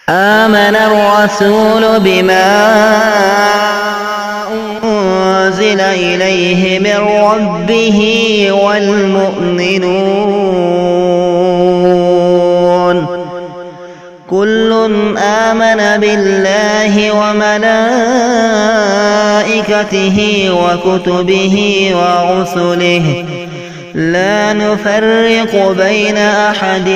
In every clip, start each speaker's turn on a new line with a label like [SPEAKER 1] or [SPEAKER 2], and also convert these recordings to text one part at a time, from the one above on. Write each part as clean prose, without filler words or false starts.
[SPEAKER 1] آمن الرسول بما أنزل إليه من ربه والمؤمنون كل آمن بالله وملائكته وكتبه ورسله لا نفرق بين أحد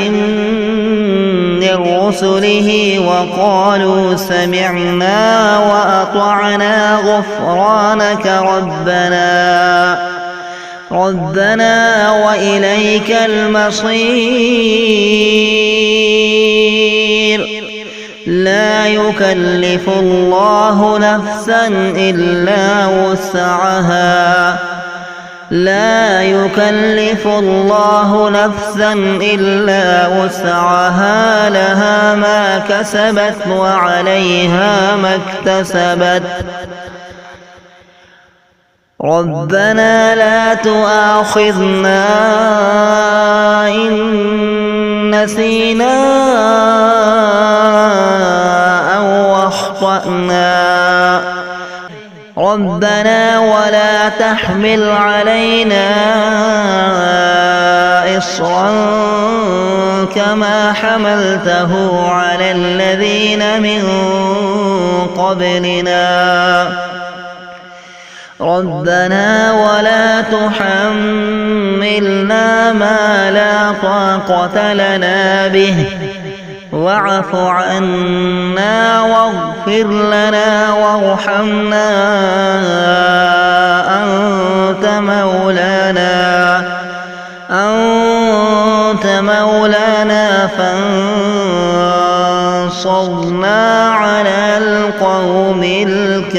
[SPEAKER 1] من رسله وقالوا سمعنا وأطعنا غفرانك ربنا وإليك المصير لا يكلف الله نفسا إلا وسعها لها ما كسبت وعليها ما اكتسبت ربنا لا تؤاخذنا إن نسينا أو أخطأنا ربنا ولا تحمل علينا إصرا كما حملته على الذين من قبلنا ربنا ولا تحملنا ما لا طاقة لنا به واعف عنا واغفر لنا وارحمنا أنت مولانا فانصرنا على القوم الكافرين.